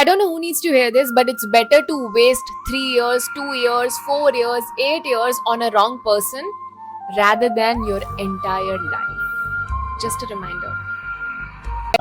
I don't know who needs to hear this, but it's better to waste 3 years, 2 years, 4 years, 8 years on a wrong person rather than your entire life. Just a reminder.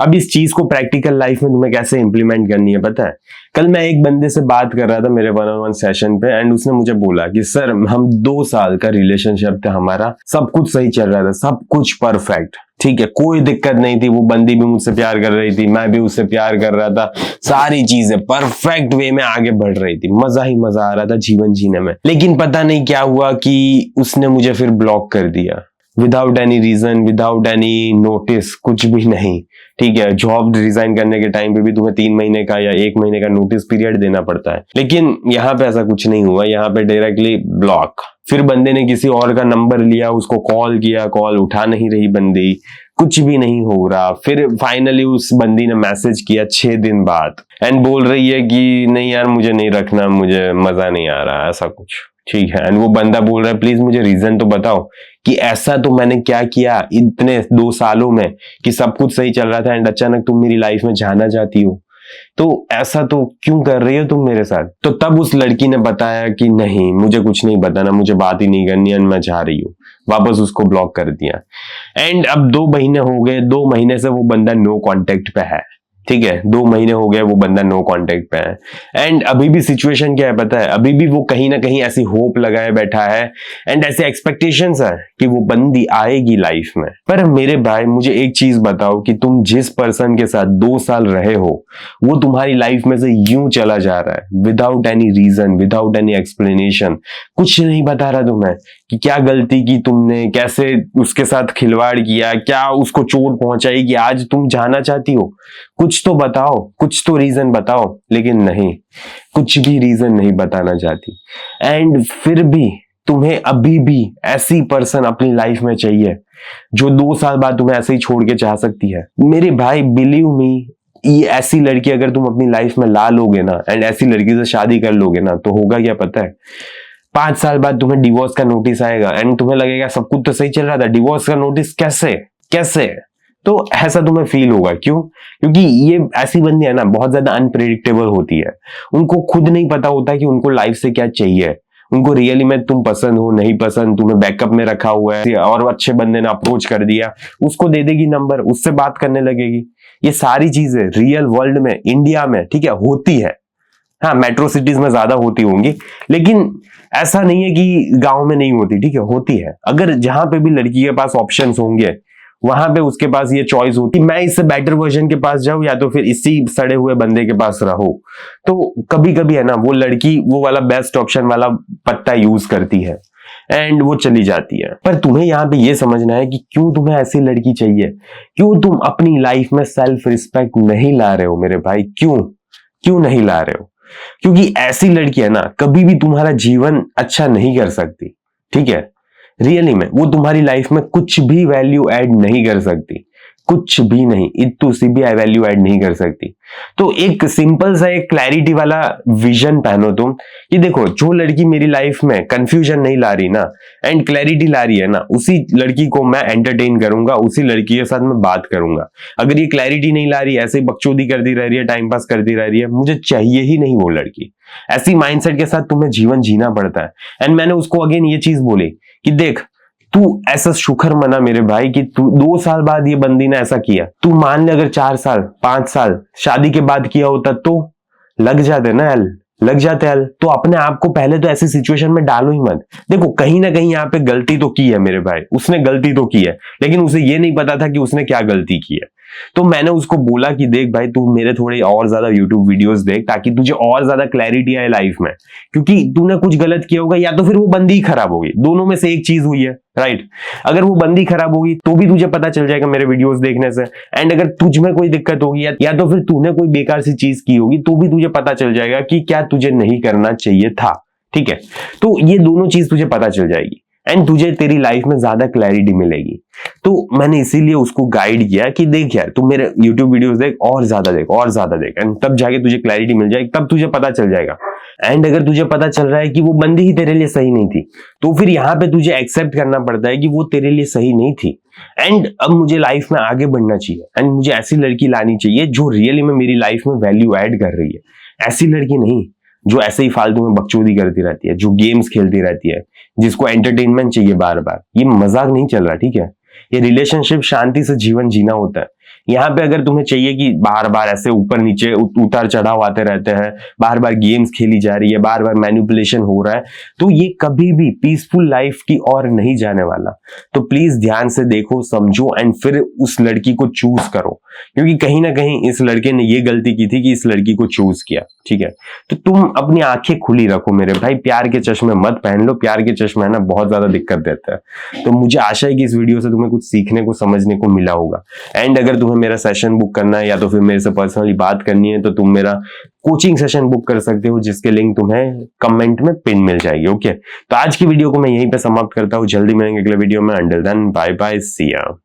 अब इस चीज को practical life में तुम्हें कैसे implement करनी है पता है। कल मैं एक बंदे से बात कर रहा था मेरे 1-on-1 सेशन पे, एंड उसने मुझे बोला कि सर हम 2 साल का रिलेशनशिप था हमारा, सब कुछ सही चल रहा था, सब कुछ परफेक्ट, ठीक है, कोई दिक्कत नहीं थी, वो बंदी भी मुझसे प्यार कर रही थी, मैं भी उससे प्यार कर रहा था, सारी चीजें परफेक्ट वे में आगे बढ़ रही थी, मजा ही मजा आ रहा था जीवन जीने में। लेकिन पता नहीं क्या हुआ कि उसने मुझे फिर ब्लॉक कर दिया, without any reason, without any notice, कुछ भी नहीं, ठीक है। जॉब रिजाइन करने के टाइम पे भी तुम्हें 3 महीने का या 1 महीने का नोटिस पीरियड देना पड़ता है, लेकिन यहाँ पे ऐसा कुछ नहीं हुआ, यहाँ पे डायरेक्टली ब्लॉक। फिर बंदे ने किसी और का नंबर लिया, उसको कॉल किया, कॉल उठा नहीं रही बंदी, कुछ भी नहीं हो रहा। फिर फाइनली उस बंदी ने मैसेज किया 6 दिन बाद, एंड बोल रही है कि नहीं यार मुझे नहीं रखना, मुझे मजा नहीं आ रहा, ऐसा कुछ, ठीक है। एंड वो बंदा बोल रहा है प्लीज मुझे रीजन तो बताओ कि ऐसा तो मैंने क्या किया इतने 2 सालों में कि सब कुछ सही चल रहा था एंड अचानक तुम मेरी लाइफ में जाना चाहती हो, तो ऐसा तो क्यों कर रही हो तुम मेरे साथ। तो तब उस लड़की ने बताया कि नहीं मुझे कुछ नहीं बताना, मुझे बात ही नहीं करनी, एंड मैं जा रही हूँ। वापस उसको ब्लॉक कर दिया। एंड अब 2 महीने हो गए, 2 महीने से वो बंदा नो कांटेक्ट पे है, ठीक है, 2 महीने हो गए वो बंदा नो कांटेक्ट पे है। एंड अभी भी सिचुएशन क्या है पता है, अभी भी वो कहीं ना कहीं ऐसी होप लगाए बैठा है एंड ऐसे एक्सपेक्टेशंस है कि वो बंदी आएगी लाइफ में। पर मेरे भाई मुझे एक चीज बताओ कि तुम जिस पर्सन के साथ 2 साल रहे हो वो तुम्हारी लाइफ में से यूं चला जा रहा है without any reason, without any explanation, कुछ नहीं बता रहा तुम्हें कि क्या गलती की तुमने, कैसे उसके साथ खिलवाड़ किया, क्या उसको चोट पहुंचाई कि आज तुम जाना चाहती हो। कुछ तो बताओ, कुछ तो रीजन बताओ, लेकिन नहीं, कुछ भी रीजन नहीं बताना चाहती। एंड फिर भी तुम्हें अभी भी ऐसी पर्सन अपनी लाइफ में चाहिए जो 2 साल बाद तुम्हें ऐसे ही छोड़ के चाह सकती है। मेरे भाई बिलीव मी, ये ऐसी लड़की अगर तुम अपनी लाइफ में ला लोगे ना एंड ऐसी लड़की से शादी कर लोगे ना, तो होगा क्या पता है, 5 साल बाद तुम्हें डिवोर्स का नोटिस आएगा एंड तुम्हें लगेगा सब कुछ तो सही चल रहा था, डिवोर्स का नोटिस कैसे कैसे। तो ऐसा तुम्हें फील होगा, क्यों? क्योंकि ये ऐसी बंदी है ना बहुत ज्यादा अनप्रेडिक्टेबल होती है, उनको खुद नहीं पता होता कि उनको लाइफ से क्या चाहिए, उनको रियली में तुम पसंद हो नहीं पसंद, तुम्हें बैकअप में रखा हुआ है और अच्छे बंदे ने अप्रोच कर दिया, उसको दे देगी नंबर, उससे बात करने लगेगी। ये सारी चीजें रियल वर्ल्ड में, इंडिया में, ठीक है, होती है। हाँ, मेट्रो सिटीज में ज्यादा होती होंगी, लेकिन ऐसा नहीं है कि गांव में नहीं होती, ठीक है, होती है। अगर जहां पे भी लड़की के पास ऑप्शंस होंगे वहां पे उसके पास ये चॉइस होती, मैं इससे बेटर वर्जन के पास जाऊं या तो फिर इसी सड़े हुए बंदे के पास रहूं। तो कभी कभी है ना वो लड़की वो वाला बेस्ट ऑप्शन वाला पत्ता यूज करती है एंड वो चली जाती है। पर तुम्हें यहाँ पे ये समझना है कि क्यों तुम्हें ऐसी लड़की चाहिए, क्यों तुम अपनी लाइफ में सेल्फ रिस्पेक्ट नहीं ला रहे हो मेरे भाई, क्यों नहीं ला रहे हो? क्योंकि ऐसी लड़की है ना कभी भी तुम्हारा जीवन अच्छा नहीं कर सकती, ठीक है, रियली में वो तुम्हारी लाइफ में कुछ भी वैल्यू ऐड नहीं कर सकती, कुछ भी नहीं, इतनी सी भी वैल्यू ऐड नहीं कर सकती। तो एक सिंपल सा एक क्लैरिटी वाला विजन पहनो तुम कि देखो जो लड़की मेरी लाइफ में कंफ्यूजन नहीं ला रही ना एंड क्लैरिटी ला रही है ना, उसी लड़की को मैं एंटरटेन करूंगा, उसी लड़की के साथ मैं बात करूंगा। अगर ये क्लैरिटी नहीं ला रही, ऐसे ही बकचोदी करती रह रही है, टाइम पास करती रह रही है, मुझे चाहिए ही नहीं वो लड़की। ऐसी माइंडसेट के साथ तुम्हें जीवन जीना पड़ता है। एंड मैंने उसको अगेन ये चीज बोली कि देख तू ऐसा शुक्र मना मेरे भाई कि तू 2 साल बाद ये बंदी ने ऐसा किया, तू मान ले अगर 4 साल 5 साल शादी के बाद किया होता तो लग जाते ना यार, लग जाते यार। तो अपने आप को पहले तो ऐसी सिचुएशन में डालो ही मत। देखो कहीं ना कहीं यहाँ पे गलती तो की है मेरे भाई, उसने गलती तो की है, लेकिन उसे ये नहीं पता था कि उसने क्या गलती की है। तो मैंने उसको बोला कि देख भाई तू मेरे थोड़े और ज्यादा YouTube वीडियोस देख ताकि तुझे और ज्यादा क्लैरिटी आए लाइफ में, क्योंकि तूने कुछ गलत किया होगा या तो फिर वो बंदी ही खराब होगी, दोनों में से एक चीज हुई है, राइट। अगर वो बंदी खराब होगी तो भी तुझे पता चल जाएगा मेरे वीडियोस देखने से, एंड अगर तुझ में कोई दिक्कत होगी या तो फिर तूने कोई बेकार सी चीज की होगी तो भी तुझे पता चल जाएगा कि क्या तुझे नहीं करना चाहिए था, ठीक है। तो ये दोनों चीज तुझे पता चल जाएगी। एंड तुझे तेरी लाइफ में ज्यादा क्लैरिटी मिलेगी। तो मैंने इसीलिए उसको गाइड किया कि देख यार, तू मेरे YouTube वीडियोस देख और ज्यादा देख, एंड तब जाके तुझे क्लैरिटी मिल जाएगी, तब तुझे पता चल जाएगा। एंड अगर तुझे पता चल रहा है कि वो बंदी ही तेरे लिए सही नहीं थी, तो फिर यहाँ पे तुझे एक्सेप्ट करना पड़ता है कि वो तेरे लिए सही नहीं थी। एंड अब मुझे लाइफ में आगे बढ़ना चाहिए, एंड मुझे ऐसी लड़की लानी चाहिए जो रियली में मेरी लाइफ में वैल्यू ऐड कर रही है। ऐसी लड़की नहीं जो ऐसे ही फालतू में बकचोदी करती रहती है, जो गेम्स खेलती रहती है, जिसको एंटरटेनमेंट चाहिए बार बार। ये मजाक नहीं चल रहा, ठीक है? ये रिलेशनशिप शांति से जीवन जीना होता है। यहाँ पे अगर तुम्हें चाहिए कि बार बार ऐसे ऊपर नीचे उतार चढ़ाव आते रहते हैं, बार बार गेम्स खेली जा रही है, बार बार मैनिपुलेशन हो रहा है, तो ये कभी भी पीसफुल लाइफ की ओर नहीं जाने वाला। तो प्लीज ध्यान से देखो, समझो, एंड फिर उस लड़की को चूज करो, क्योंकि कहीं ना कहीं इस लड़के ने ये गलती की थी कि इस लड़की को चूज किया, ठीक है? तो तुम अपनी आंखें खुली रखो मेरे भाई, प्यार के चश्मे मत पहन लो। प्यार के चश्मे है ना बहुत ज्यादा दिक्कत देता है। तो मुझे आशा है कि इस वीडियो से तुम्हें कुछ सीखने को, समझने को मिला होगा। एंड अगर तुम्हें मेरा सेशन बुक करना है या तो फिर मेरे से पर्सनली बात करनी है, तो तुम मेरा कोचिंग सेशन बुक कर सकते हो, जिसके लिंक तुम्हें कमेंट में पिन मिल जाएगी। ओके, तो आज की वीडियो को मैं यहीं पे समाप्त करता हूँ। जल्दी मिलेंगे अगले वीडियो में। अंटिल देन बाय बाय, सी या।